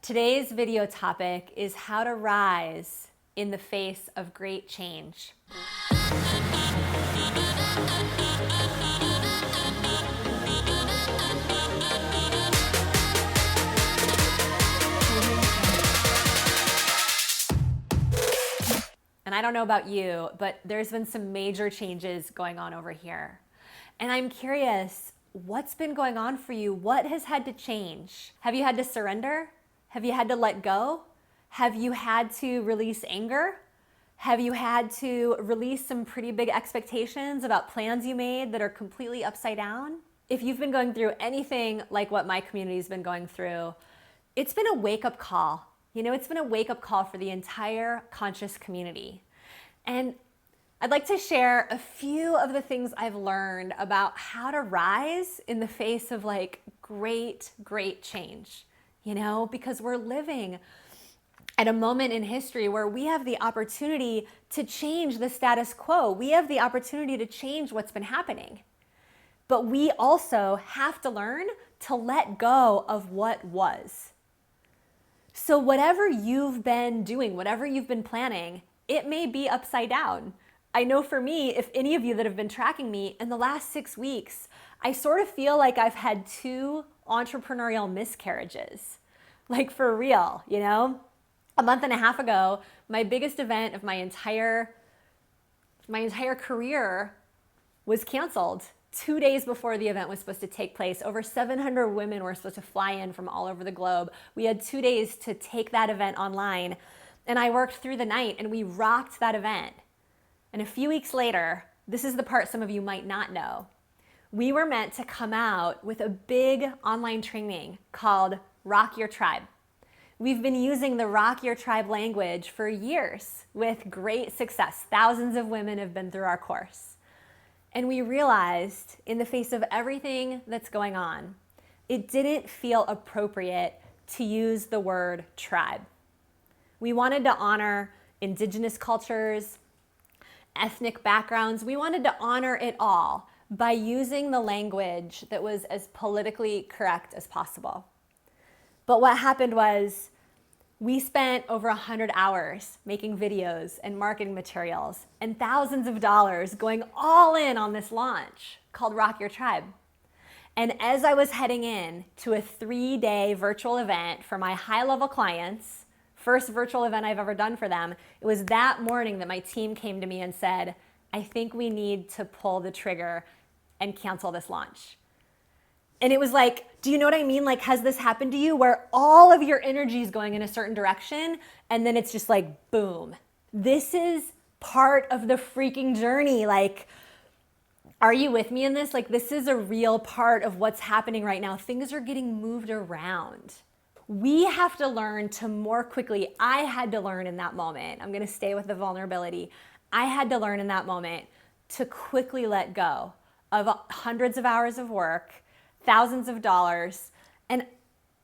Today's video topic is how to rise in the face of great change. And I don't know about you, but there's been some major changes going on over here. And I'm curious, what's been going on for you? What has had to change? Have you had to surrender? Have you had to let go? Have you had to release anger? Have you had to release some pretty big expectations about plans you made that are completely upside down? If you've been going through anything like what my community's been going through, it's been a wake-up call. It's been a wake-up call for the entire conscious community. And I'd like to share a few of the things I've learned about how to rise in the face of great change, because we're living at a moment in history where we have the opportunity to change the status quo. We have the opportunity to change what's been happening. But we also have to learn to let go of what was. So whatever you've been doing, whatever you've been planning, it may be upside down. I know for me, if any of you that have been tracking me in the last 6 weeks, I sort of feel like I've had 2 entrepreneurial miscarriages. Like for real, A month and a half ago, my biggest event of my entire career was canceled. 2 days before the event was supposed to take place, over 700 women were supposed to fly in from all over the globe. We had 2 days to take that event online, and I worked through the night and we rocked that event. And a few weeks later, this is the part some of you might not know, we were meant to come out with a big online training called Rock Your Tribe. We've been using the Rock Your Tribe language for years with great success. Thousands of women have been through our course. And we realized, in the face of everything that's going on, it didn't feel appropriate to use the word tribe. We wanted to honor indigenous cultures, ethnic backgrounds. We wanted to honor it all by using the language that was as politically correct as possible. But what happened was we spent over 100 hours making videos and marketing materials and thousands of dollars going all in on this launch called Rock Your Tribe. And as I was heading in to a 3-day virtual event for my high-level clients, first virtual event I've ever done for them, it was that morning that my team came to me and said, I think we need to pull the trigger and cancel this launch. And it was like, do you know what I mean? Has this happened to you where all of your energy is going in a certain direction and then it's just like, boom. This is part of the freaking journey. Are you with me in this? This is a real part of what's happening right now. Things are getting moved around. We have to learn to more quickly. I had to learn in that moment. I'm going to stay with the vulnerability. I had to learn in that moment to quickly let go of hundreds of hours of work, thousands of dollars, and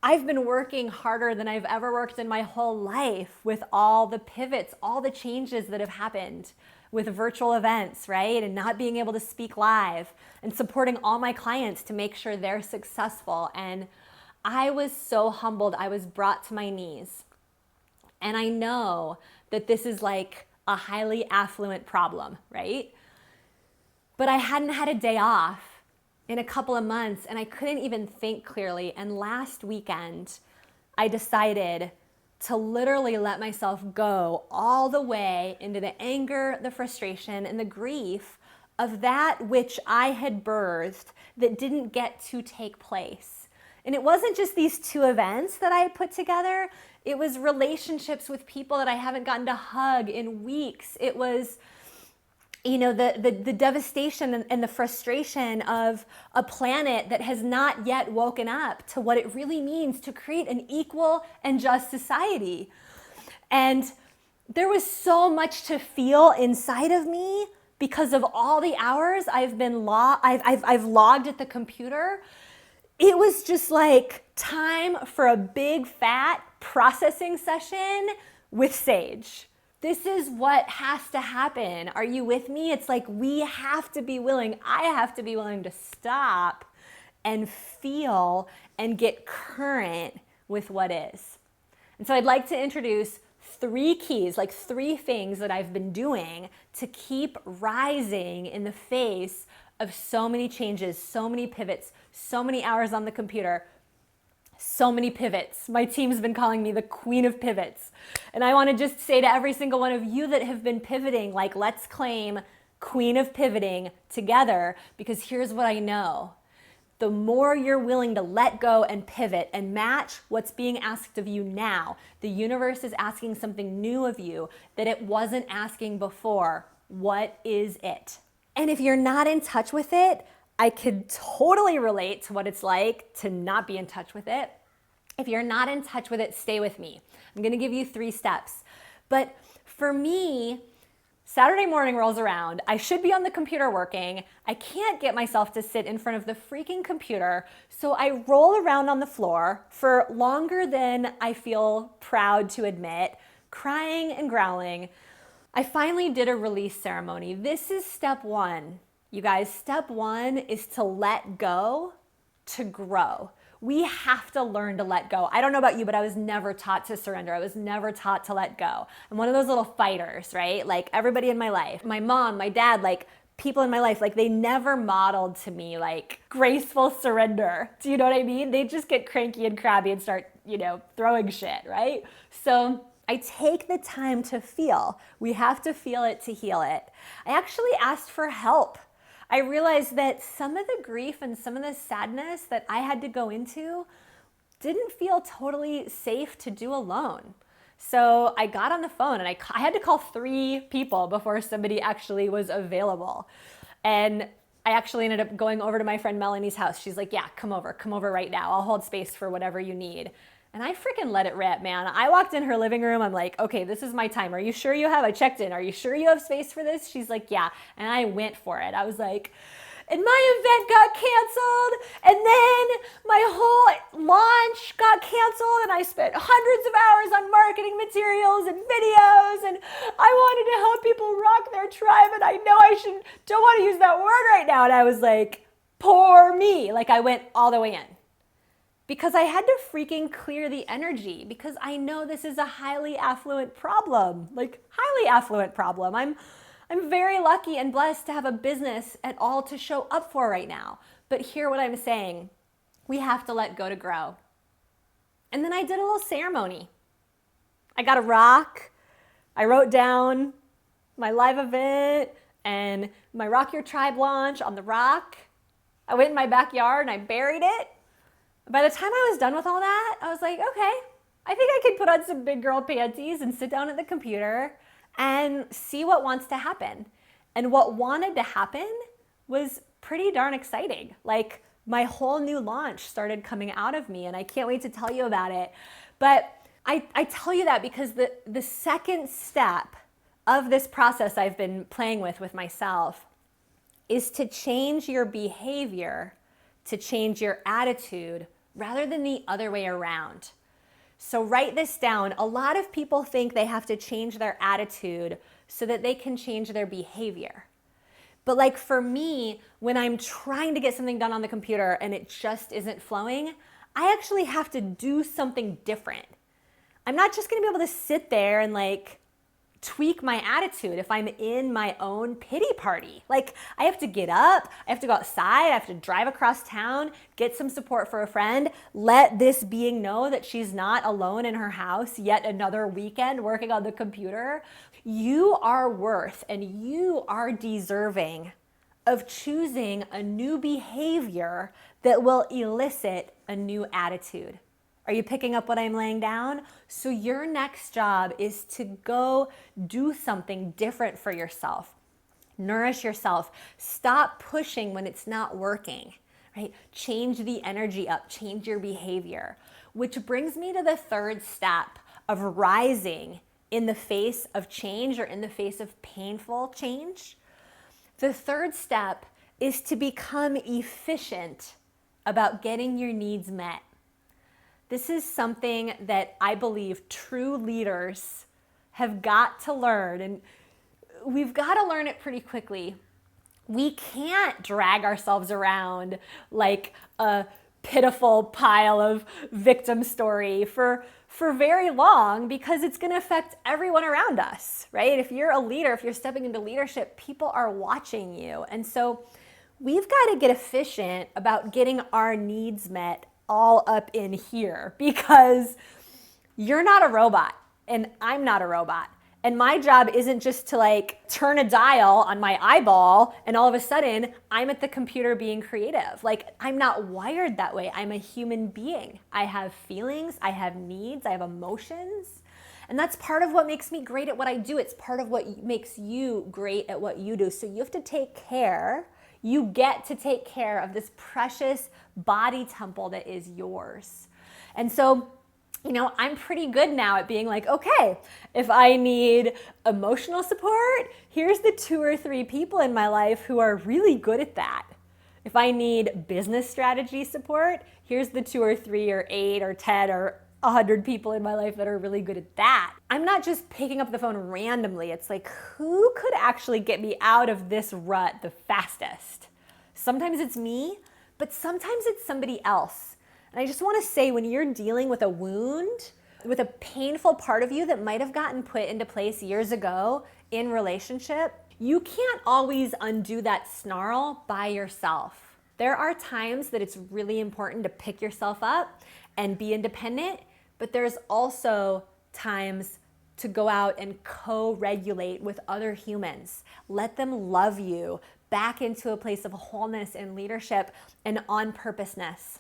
I've been working harder than I've ever worked in my whole life with all the pivots, all the changes that have happened with virtual events, right? And not being able to speak live and supporting all my clients to make sure they're successful. And I was so humbled. I was brought to my knees. And I know that this is like a highly affluent problem, right? But I hadn't had a day off in a couple of months and I couldn't even think clearly. And last weekend, I decided to literally let myself go all the way into the anger, the frustration, and the grief of that which I had birthed that didn't get to take place. And it wasn't just these 2 events that I had put together. It was relationships with people that I haven't gotten to hug in weeks. It was the devastation and the frustration of a planet that has not yet woken up to what it really means to create an equal and just society. And there was so much to feel inside of me because of all the hours I've logged at the computer. It was just like time for a big fat processing session with Sage. This is what has to happen. Are you with me? It's like we have to be willing, I have to be willing to stop and feel and get current with what is. And so I'd like to introduce 3 keys, like 3 things that I've been doing to keep rising in the face of so many changes, so many pivots, so many hours on the computer, so many pivots. My team's been calling me the queen of pivots. And I want to just say to every single one of you that have been pivoting, like, let's claim queen of pivoting together, because here's what I know. The more you're willing to let go and pivot and match what's being asked of you now, the universe is asking something new of you that it wasn't asking before. What is it? And if you're not in touch with it, I could totally relate to what it's like to not be in touch with it. If you're not in touch with it, stay with me. I'm gonna give you 3 steps. But for me, Saturday morning rolls around, I should be on the computer working, I can't get myself to sit in front of the freaking computer, so I roll around on the floor for longer than I feel proud to admit, crying and growling. I finally did a release ceremony. This is step 1. You guys, step 1 is to let go to grow. We have to learn to let go. I don't know about you, but I was never taught to surrender. I was never taught to let go. I'm one of those little fighters, right? Like everybody in my life, my mom, my dad, like people in my life, like they never modeled to me like graceful surrender. Do you know what I mean? They just get cranky and crabby and start, throwing shit, right? So I take the time to feel. We have to feel it to heal it. I actually asked for help. I realized that some of the grief and some of the sadness that I had to go into didn't feel totally safe to do alone. So I got on the phone and I had to call 3 people before somebody actually was available. And I actually ended up going over to my friend Melanie's house. She's like, yeah, come over right now. I'll hold space for whatever you need. And I freaking let it rip, man. I walked in her living room. I'm like, okay, this is my time. Are you sure you have? I checked in. Are you sure you have space for this? She's like, yeah. And I went for it. I was like, and my event got canceled. And then my whole launch got canceled. And I spent hundreds of hours on marketing materials and videos. And I wanted to help people rock their tribe. And I know don't want to use that word right now. And I was like, poor me. Like I went all the way in. Because I had to freaking clear the energy, because I know this is a highly affluent problem, like highly affluent problem. I'm very lucky and blessed to have a business at all to show up for right now. But hear what I'm saying. We have to let go to grow. And then I did a little ceremony. I got a rock. I wrote down my live event and my Rock Your Tribe launch on the rock. I went in my backyard and I buried it. By the time I was done with all that, I was like, okay, I think I could put on some big girl panties and sit down at the computer and see what wants to happen. And what wanted to happen was pretty darn exciting. Like my whole new launch started coming out of me and I can't wait to tell you about it. But I tell you that because the second step of this process I've been playing with myself is to change your behavior, to change your attitude, rather than the other way around. So write this down. A lot of people think they have to change their attitude so that they can change their behavior. But like for me, when I'm trying to get something done on the computer and it just isn't flowing, I actually have to do something different. I'm not just gonna be able to sit there and like tweak my attitude if I'm in my own pity party. Like I have to get up, I have to go outside, I have to drive across town, get some support for a friend, let this being know that she's not alone in her house yet another weekend working on the computer. You are worth and you are deserving of choosing a new behavior that will elicit a new attitude. Are you picking up what I'm laying down? So your next job is to go do something different for yourself. Nourish yourself. Stop pushing when it's not working, right? Change the energy up, change your behavior. Which brings me to the 3rd step of rising in the face of change or in the face of painful change. The 3rd step is to become efficient about getting your needs met. This is something that I believe true leaders have got to learn, and we've got to learn it pretty quickly. We can't drag ourselves around like a pitiful pile of victim story for for very long because it's going to affect everyone around us, right? If you're a leader, if you're stepping into leadership, people are watching you. And so we've got to get efficient about getting our needs met all up in here, because you're not a robot and I'm not a robot. And my job isn't just to like turn a dial on my eyeball and all of a sudden I'm at the computer being creative. Like, I'm not wired that way. I'm a human being. I have feelings, I have needs, I have emotions. And that's part of what makes me great at what I do. It's part of what makes you great at what you do. So you have to take care, you get to take care of this precious body temple that is yours. And so, you know, I'm pretty good now at being like, okay, if I need emotional support, here's the 2 or 3 people in my life who are really good at that. If I need business strategy support, here's the 2 or 3 or 8 or 10 or 100 people in my life that are really good at that. I'm not just picking up the phone randomly. It's like, who could actually get me out of this rut the fastest? Sometimes it's me, but sometimes it's somebody else. And I just want to say, when you're dealing with a wound, with a painful part of you that might have gotten put into place years ago in relationship, you can't always undo that snarl by yourself. There are times that it's really important to pick yourself up and be independent, but there's also times to go out and co-regulate with other humans. Let them love you back into a place of wholeness and leadership and on-purposeness.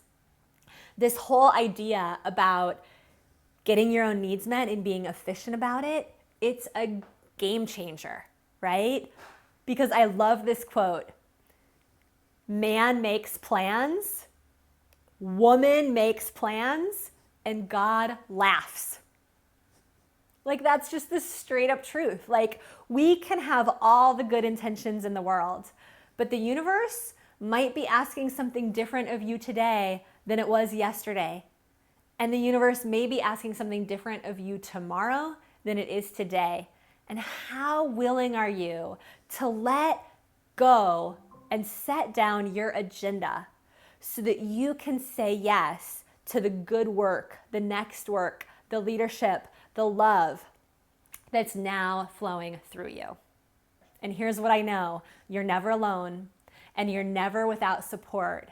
This whole idea about getting your own needs met and being efficient about it, it's a game changer, right? Because I love this quote: man makes plans, woman makes plans, and God laughs. Like, that's just the straight up truth. Like, we can have all the good intentions in the world, but the universe might be asking something different of you today than it was yesterday. And the universe may be asking something different of you tomorrow than it is today. And how willing are you to let go and set down your agenda so that you can say yes to the good work, the next work, the leadership, the love that's now flowing through you? And here's what I know: you're never alone, and you're never without support.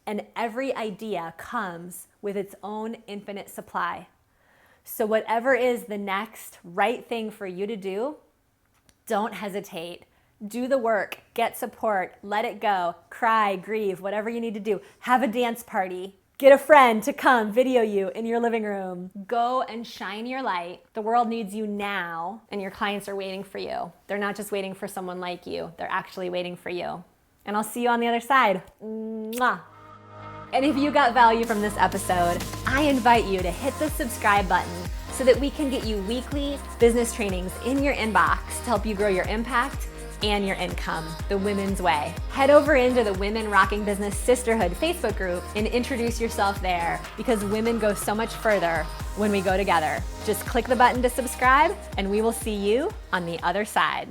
And every idea comes with its own infinite supply. So whatever is the next right thing for you to do, don't hesitate. Do the work, get support, let it go, cry, grieve, whatever you need to do. Have a dance party. Get a friend to come video you in your living room. Go and shine your light. The world needs you now, and your clients are waiting for you. They're not just waiting for someone like you. They're actually waiting for you. And I'll see you on the other side. Mwah. And if you got value from this episode, I invite you to hit the subscribe button so that we can get you weekly business trainings in your inbox to help you grow your impact and your income the women's way. Head over into the Women Rocking Business Sisterhood Facebook group and introduce yourself there, because women go so much further when we go together. Just click the button to subscribe, and we will see you on the other side.